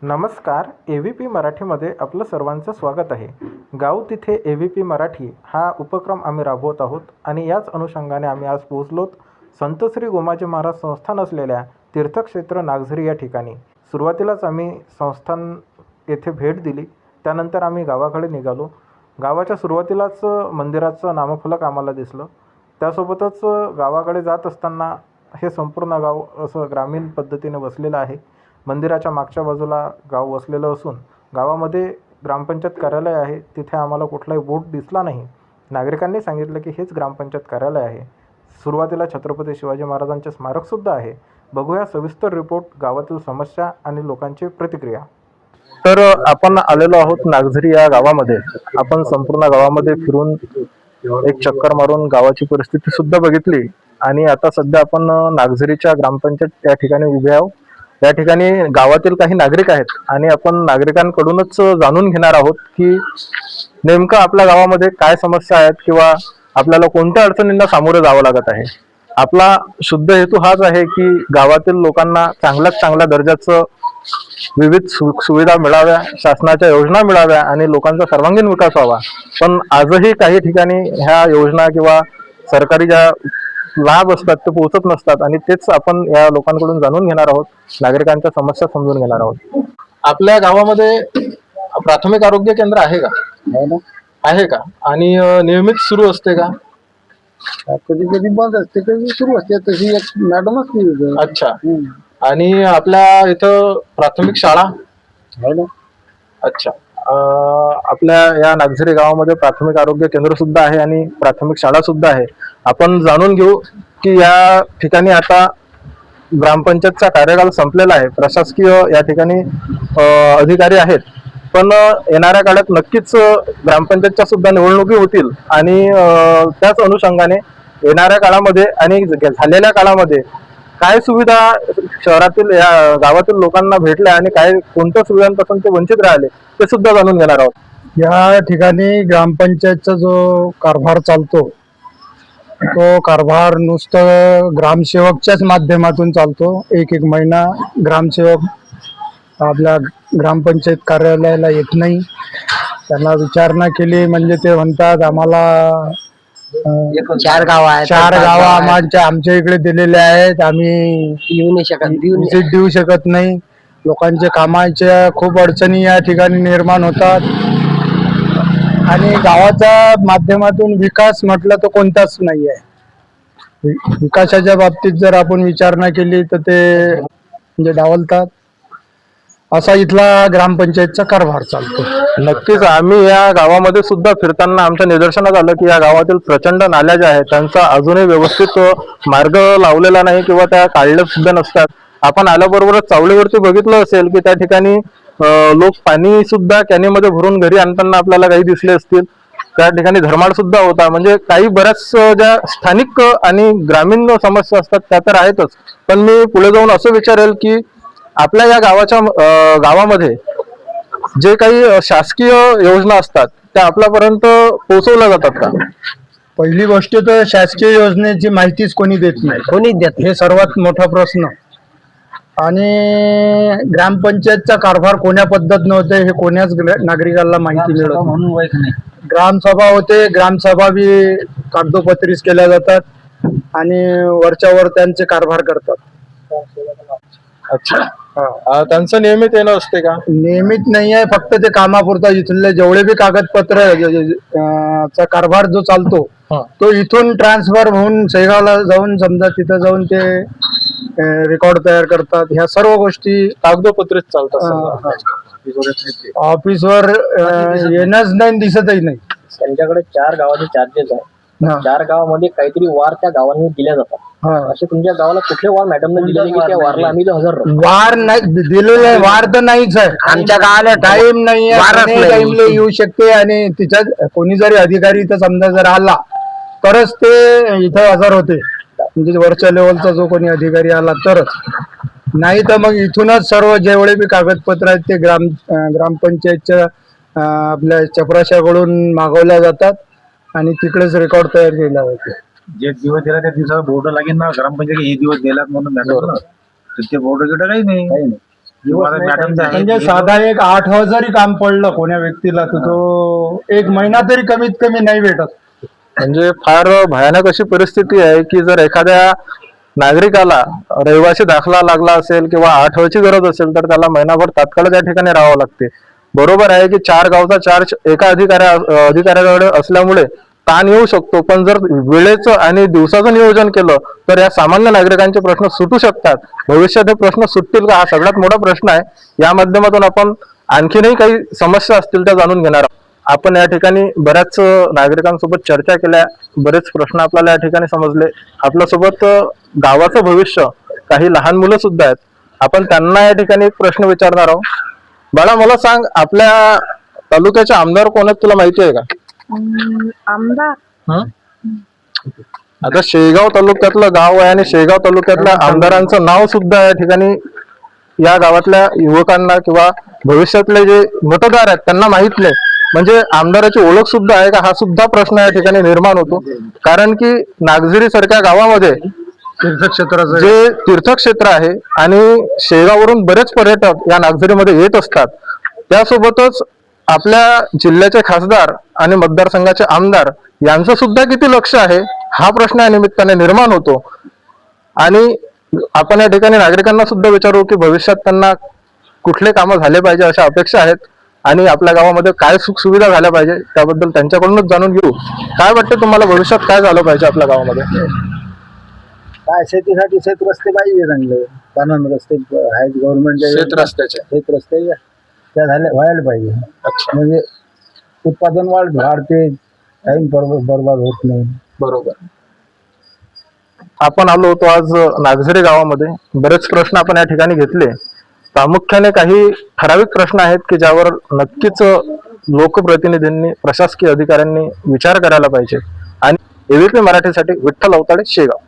नमस्कार. AVP मराठीमध्ये आपलं सर्वांचं स्वागत आहे. गाव तिथे AVP मराठी हा उपक्रम आम्ही राबवत आहोत आणि याच अनुषंगाने आम्ही आज पोहोचलोत संत श्री गोमाजी महाराज संस्थान असलेल्या तीर्थक्षेत्र नागझरी या ठिकाणी. सुरुवातीलाच आम्ही संस्थान येथे भेट दिली. त्यानंतर आम्ही गावाकडे निघालो. गावाच्या सुरुवातीलाच मंदिराचं नामफलक आम्हाला दिसलं. त्यासोबतच गावाकडे जात असताना हे संपूर्ण गाव असं ग्रामीण पद्धतीने वसलेलं आहे. मंदिराच्या मागच्या बाजूला गाव वसलेलं असून गावामध्ये ग्रामपंचायत कार्यालय आहे. तिथे आम्हाला कुठलाही बोर्ड दिसला नाही. नागरिकांनी सांगितलं की हेच ग्रामपंचायत कार्यालय आहे. सुरुवातीला छत्रपती शिवाजी महाराजांचे स्मारकसुद्धा आहे. बघूया सविस्तर रिपोर्ट, गावातील समस्या आणि लोकांची प्रतिक्रिया. तर आपण आलेलो आहोत नागझरी या गावामध्ये. आपण संपूर्ण गावामध्ये फिरून एक चक्कर मारून गावाची परिस्थिती सुद्धा बघितली आणि आता सध्या आपण नागझरीच्या ग्रामपंचायत या ठिकाणी उभे आहोत. या ठिकाणी गावातील काही नागरिक आहेत आणि आपण नागरिकांकडूनच जाणून घेणार आहोत की नेमकं आपल्या गावामध्ये काय समस्या आहेत किंवा आपल्याला कोणत्या अडचणींना सामोरे जावं लागत आहे. आपला शुद्ध हेतू हाच आहे की गावातील लोकांना चांगल्यात चांगल्या दर्जाचं विविध सुविधा मिळाव्या, शासनाच्या योजना मिळाव्या आणि लोकांचा सर्वांगीण विकास व्हावा. पण आजही काही ठिकाणी ह्या योजना किंवा सरकारी ज्या लाभ असतात ते पोहोचत नसतात आणि तेच आपण या लोकांकडून जाणून घेणार आहोत. नागरिकांच्या समस्या समजून घेणार आहोत. आपल्या गावामध्ये प्राथमिक आरोग्य केंद्र आहे का? आहे का? आणि नियमित सुरू असते का? कधी कधी बंद असते, कधी सुरू असते. तशी एक मॅडम असते. अच्छा. आणि आपल्या इथं प्राथमिक शाळा आहे ना? अच्छा. आपल्या या नागझरी गावामध्ये प्राथमिक आरोग्य केंद्र सुद्धा आहे आणि प्राथमिक शाळा सुद्धा आहे. आपण जाणून घेऊ की या ठिकाणी आता ग्रामपंचायतचा कार्यकाल संपलेला आहे. प्रशासकीय या ठिकाणी अधिकारी आहेत. पण येणाऱ्या काळात नक्कीच ग्रामपंचायतच्या सुद्धा निवडणुकी होतील आणि त्याच अनुषंगाने येणाऱ्या काळामध्ये आणि झालेल्या काळामध्ये काय सुविधा शहरातील या गावातील लोकांना भेटल्या आणि काय कोणत्या सुविधांपासून ते वंचित राहिले ते सुद्धा जाणून घेणार आहोत. या ठिकाणी ग्रामपंचायतचा जो कारभार चालतो तो कारभार नुसतं ग्रामसेवकच्याच माध्यमातून चालतो. एक एक महिना ग्रामसेवक आपल्या ग्रामपंचायत कार्यालयाला येत नाही. त्यांना विचारणा केली म्हणजे ते म्हणतात आम्हाला चार गाव आमच्या इकडे दिलेले आहेत, आम्ही येऊ नाही शकत, व्हिजिट देऊ शकत नाही. लोकांच्या कामाच्या खूप अडचणी या ठिकाणी निर्माण होतात आणि गावाच्या माध्यमातून विकास म्हटलं तर कोणताच नाही आहे. विकासाच्या बाबतीत जर आपण विचारणा केली तर ते म्हणजे डावलतात. असा इथला ग्रामपंचायतचा कारभार चालतो. नक्कीच आम्ही या गावामध्ये सुद्धा फिरताना आमच्या निदर्शनात आलं की या गावातील प्रचंड नाल्या ज्या आहेत त्यांचा अजूनही व्यवस्थित मार्ग लावलेला नाही किंवा त्या काढल्या सुद्धा नसतात. आपण आल्याबरोबरच चावडीवरती बघितलं असेल की त्या ठिकाणी लोक पाणी सुद्धा कॅनीमध्ये भरून घरी आणताना आपल्याला काही दिसले असतील. त्या ठिकाणी धर्माड सुद्धा होता. म्हणजे काही बऱ्याच ज्या स्थानिक आणि ग्रामीण समस्या असतात त्या तर आहेतच. पण मी पुढे जाऊन असं विचारेल की आपल्या या गावामध्ये जे काही शासकीय योजना असतात त्या आपल्यापर्यंत पोहोचवल्या जातात का? पहिली गोष्ट तर शासकीय योजनेची माहितीच कोणी देत नाही. कोणीच देत हे सर्वात मोठा प्रश्न. आणि ग्रामपंचायतचा कारभार कोण्या पद्धत होते हे कोण्याच नागरिकाला माहिती मिळत म्हणून ग्रामसभा होते, ग्रामसभा बी कागदोपत्रीच केल्या जातात आणि वरच्यावर त्यांचे कारभार करतात. अच्छा. त्यांचं नियमित येणं असते का? नियमित नाही आहे, फक्त ते कामापुरता इथले जेवढे बी कागदपत्र चा कारभार जो चालतो तो इथून ट्रान्सफर होऊन शेगावला जाऊन समजा तिथं जाऊन ते रेकॉर्ड तयार करतात. ह्या सर्व गोष्टी कागदोपत्रीच चालतात. ऑफिसवर येणंच नाही, दिसतही नाही. त्यांच्याकडे 4 गावाचे चार्जेस आहे. 4 गावामध्ये काहीतरी वार त्या गावांनी दिल्या जातात. असे तुमच्या गावाला कुठले वार मॅडमने दिले की त्या वारला आम्ही हजर राहू? वार नाही दिलेले, वार तर नाहीच आहे. आमच्या गावाला टाइम नाही आहे, टाइमला येऊ शकते आणि तिच्यात कोणी जरी अधिकारी इथं समजा जर आला तरच ते इथं हजर होते. म्हणजे वरच्या लेवलचा जो कोणी अधिकारी आला तरच, नाही तर मग इथूनच सर्व जेवढे बी कागदपत्र आहेत ते ग्रामपंचायतच्या आपल्या चपराशाकडून मागवल्या जातात आणि तिकडेच रेकॉर्ड तयार केला जातो. जे दिवस दिला त्या दिवसाला बोर्ड लागेल ना ग्रामपंचायत हे दिवस दिलात म्हणून मॅडम, तर ते बोर्ड गिट काही नाही. म्हणजे साधा एक 8 जरी काम पडलं कोण्या व्यक्तीला तर तो 1 महिना तरी कमीत कमी नाही भेटत. म्हणजे फार भयानक अशी परिस्थिती आहे की जर एखाद्या नागरिकाला रहिवासी दाखला लागला असेल किंवा 8 गरज असेल तर त्याला महिनाभर तात्काळ त्या ठिकाणी राहावं लागते. बरोबर आहे की 4 गावचा चार्ज एका अधिकाऱ्याकडे असल्यामुळे ताण येऊ शकतो, पण जर वेळेचं आणि दिवसाचं नियोजन केलं तर या सामान्य नागरिकांचे प्रश्न सुटू शकतात. भविष्यात हे प्रश्न सुटतील का हा सगळ्यात मोठा प्रश्न आहे. या माध्यमातून आपण आणखीनही काही समस्या असतील त्या जाणून घेणार आहोत. आपण या ठिकाणी बऱ्याच नागरिकांसोबत चर्चा केल्या, बरेच प्रश्न आपल्याला या ठिकाणी समजले. आपल्यासोबत गावाचं भविष्य काही लहान मुलं सुद्धा आहेत. आपण त्यांना या ठिकाणी एक प्रश्न विचारणार आहोत. बाळा, मला सांग, आपल्या तालुक्याचे आमदार कोण आहेत तुला माहिती आहे का? आमदार आता शेगाव तालुक्यातलं गाव आहे आणि शेगाव तालुक्यातल्या आमदारांचं नाव सुद्धा या ठिकाणी या गावातल्या युवकांना किंवा भविष्यातले जे मतदार आहेत त्यांना माहित नाही. म्हणजे आमदाराची ओळख सुद्धा आहे का हा सुद्धा प्रश्न या ठिकाणी निर्माण होतो. कारण की नागझिरी सारख्या गावामध्ये तीर्थक्षेत्राचं जे तीर्थक्षेत्र आहे आणि शेगाववरून बरेच पर्यटक या नागझिरीमध्ये येत असतात. त्यासोबतच आपल्या जिल्ह्याचे खासदार आणि मतदारसंघाचे आमदार यांचं सुद्धा किती लक्ष आहे हा प्रश्न या निमित्ताने निर्माण होतो. आणि आपण या ठिकाणी नागरिकांना सुद्धा विचारू की भविष्यात त्यांना कुठले कामं झाले पाहिजे अशा अपेक्षा आहेत आणि आपल्या गावामध्ये काय सुख सुविधा झाल्या पाहिजे त्याबद्दल त्यांच्याकडूनच जाणून घेऊ. काय वाटतं तुम्हाला, भविष्यात काय झालं पाहिजे आपल्या गावामध्ये? काय शेतीसाठी शेत रस्ते पाहिजे चांगले, कानून रस्ते आहेत गव्हर्नमेंट शेत रस्त्याचे शेत रस्ते त्या व्हायला पाहिजे. म्हणजे उत्पादन वाढते, टाइम बरोबर होत नाही. बरोबर. आपण आलो होतो आज नागझिरी गावामध्ये. बरेच प्रश्न आपण या ठिकाणी घेतले. प्रामुख्याने काही ठराविक प्रश्न आहेत की ज्यावर नक्कीच लोकप्रतिनिधींनी, प्रशासकीय अधिकाऱ्यांनी विचार करायला पाहिजे. आणि एबीपी मराठीसाठी विठ्ठल अवताडे, शेगाव.